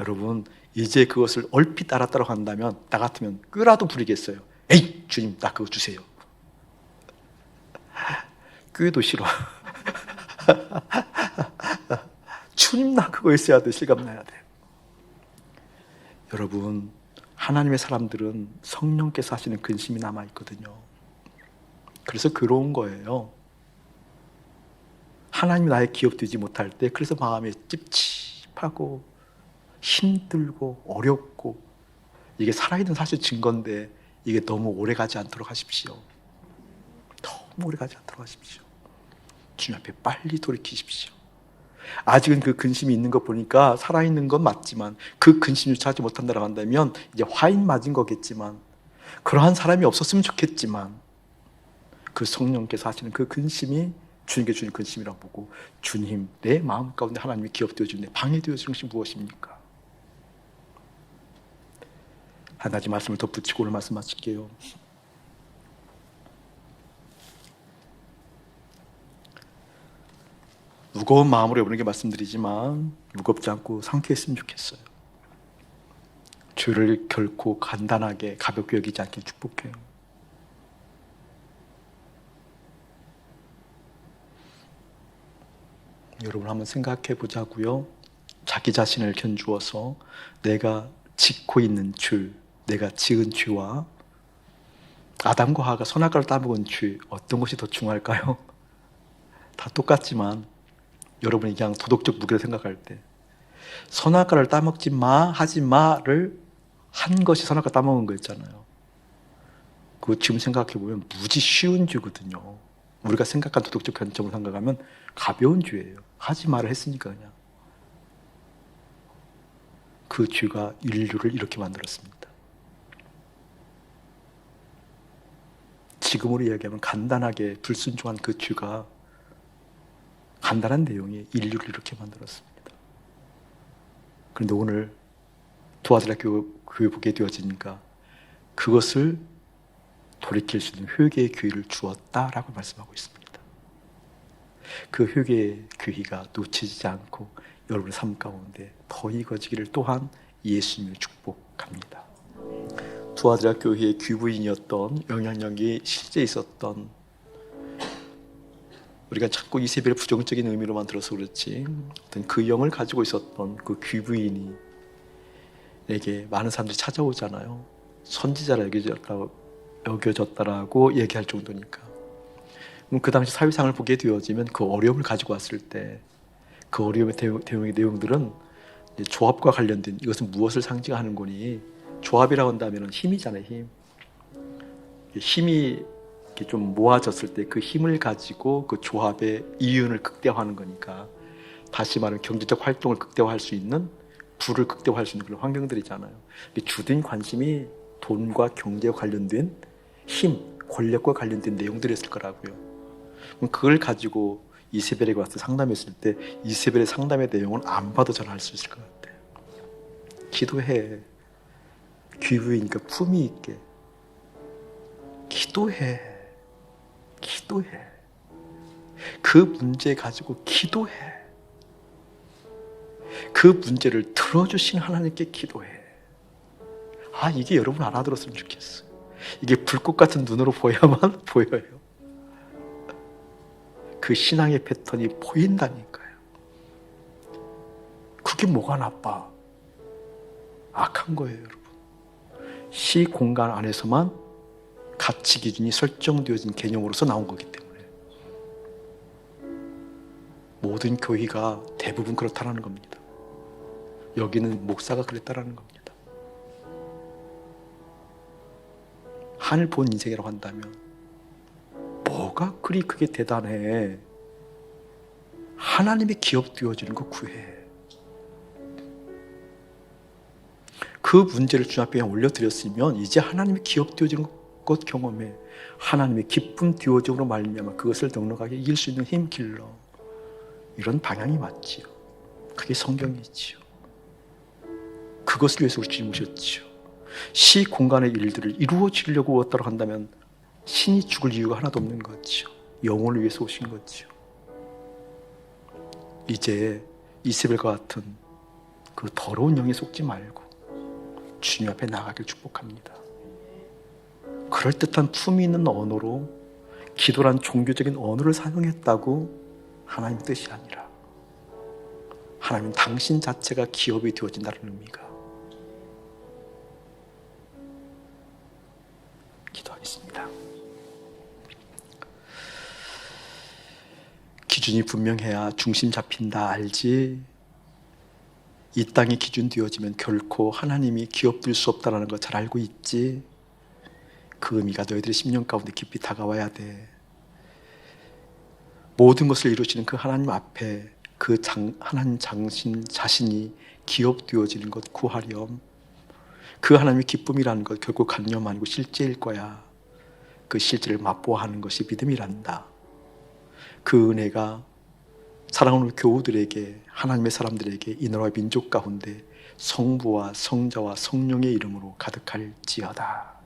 여러분, 이제 그것을 얼핏 알았다고 한다면 나 같으면 꾀라도 부리겠어요. 에이, 주님, 나 그거 주세요. 꾀도 싫어. 주님, 나 그거 있어야 돼. 실감나야 돼. 여러분, 하나님의 사람들은 성령께서 하시는 근심이 남아있거든요. 그래서 괴로운 거예요. 하나님이 나의 기업 되지 못할 때, 그래서 마음이 찝찝하고 힘들고 어렵고, 이게 살아있는 사실 증거인데 이게 너무 오래가지 않도록 하십시오. 너무 오래가지 않도록 하십시오. 주님 앞에 빨리 돌이키십시오. 아직은 그 근심이 있는 거 보니까 살아있는 건 맞지만 그 근심조차 하지 못한다고 한다면 이제 화인 맞은 거겠지만, 그러한 사람이 없었으면 좋겠지만, 그 성령께서 하시는 그 근심이 주님께 주는 근심이라고 보고, 주님, 내 마음 가운데 하나님이 기업되어주는 방해되어주는 것이 무엇입니까? 한 가지 말씀을 덧붙이고 오늘 말씀 마칠게요. 무거운 마음으로 여러분에게 말씀드리지만 무겁지 않고 상쾌했으면 좋겠어요. 죄를 결코 간단하게 가볍게 여기지 않길 축복해요. 여러분 한번 생각해 보자고요. 자기 자신을 견주어서 내가 짓고 있는 죄, 내가 지은 죄와 아담과 하와가 선악과를 따먹은 죄, 어떤 것이 더 중요할까요? 다 똑같지만 여러분이 그냥 도덕적 무게를 생각할 때 선악과를 따먹지 마, 하지 마를 한 것이 선악과 따먹은 거였잖아요. 그거 지금 생각해 보면 무지 쉬운 죄거든요. 우리가 생각한 도덕적 관점으로 생각하면 가벼운 죄예요. 하지 마를 했으니까 그냥. 그 죄가 인류를 이렇게 만들었습니다. 지금으로 이야기하면 간단하게 불순종한 그 죄가, 간단한 내용이 인류를 이렇게 만들었습니다. 그런데 오늘 도와드라 교회 보게 되어지니까 그것을 돌이킬 수 있는 회개의 기회를 주었다라고 말씀하고 있습니다. 그 회개의 기회가 놓치지 않고 여러분의 삶 가운데 더 이어지기를 또한 예수님을 축복합니다. 도와드라 교회의 귀부인이었던, 영향력이 실제 있었던, 우리가 자꾸 이세벨을 부정적인 의미로만 들어서 그렇지 어떤 그 영을 가지고 있었던 그 귀부인이 에게 많은 사람들이 찾아오잖아요. 선지자라 여겨졌다라고 얘기할 정도니까. 그 당시 사회상을 보게 되어지면 그 어려움을 가지고 왔을 때 그 어려움의 대응의 내용들은 이제 조합과 관련된, 이것은 무엇을 상징하는 거니? 조합이라고 한다면 힘이잖아요. 힘이 이렇게 좀 모아졌을 때 그 힘을 가지고 그 조합의 이윤을 극대화하는 거니까, 다시 말하면 경제적 활동을 극대화할 수 있는, 부를 극대화할 수 있는 그런 환경들이잖아요. 주된 관심이 돈과 경제와 관련된 힘, 권력과 관련된 내용들이었을 거라고요. 그럼 그걸 가지고 이세벨에게 와서 상담했을 때 이세벨의 상담의 내용은 안 봐도 잘 알 수 있을 것 같아요. 기도해. 귀부이니까 품위 있게. 기도해. 기도해. 그 문제 가지고 기도해. 그 문제를 들어주신 하나님께 기도해. 이게 여러분 알아들었으면 좋겠어요. 이게 불꽃 같은 눈으로 보여야만 보여요. 그 신앙의 패턴이 보인다니까요. 그게 뭐가 나빠? 악한 거예요, 여러분. 시 공간 안에서만 가치 기준이 설정되어진 개념으로서 나온 거기 때문에 모든 교회가 대부분 그렇다는 겁니다. 여기는 목사가 그랬다는 겁니다. 하늘 본 인생이라고 한다면 뭐가 그리 그게 대단해? 하나님의 기업되어지는 거 구해. 그 문제를 주님 앞에 올려드렸으면 이제 하나님의 기업되어지는 것 경험해. 하나님의 기쁨 되어짐으로 말미암아 그것을 넉넉하게 이길 수 있는 힘 길러. 이런 방향이 맞지요. 그게 성경이지요. 그것을 위해서 우리 주님 오셨지요. 시 공간의 일들을 이루어지려고 왔다고 한다면 신이 죽을 이유가 하나도 없는 거지요. 영혼을 위해서 오신 거지요. 이제 이세벨과 같은 그 더러운 영에 속지 말고 주님 앞에 나가길 축복합니다. 그럴듯한 품위 있는 언어로, 기도란 종교적인 언어를 사용했다고 하나님 뜻이 아니라 하나님 당신 자체가 기업이 되어진다는 의미가. 기도하겠습니다. 기준이 분명해야 중심 잡힌다 알지? 이 땅이 기준 되어지면 결코 하나님이 기업될 수 없다는 거 잘 알고 있지? 그 의미가 너희들의 심령 가운데 깊이 다가와야 돼. 모든 것을 이루시는 그 하나님 앞에 그 하나님 자신이 기업되어지는 것 구하렴. 그 하나님의 기쁨이라는 것 결국 관념 아니고 실제일 거야. 그 실제를 맛보아하는 것이 믿음이란다. 그 은혜가 사랑하는 교우들에게, 하나님의 사람들에게 이 나라와 민족 가운데 성부와 성자와 성령의 이름으로 가득할지어다.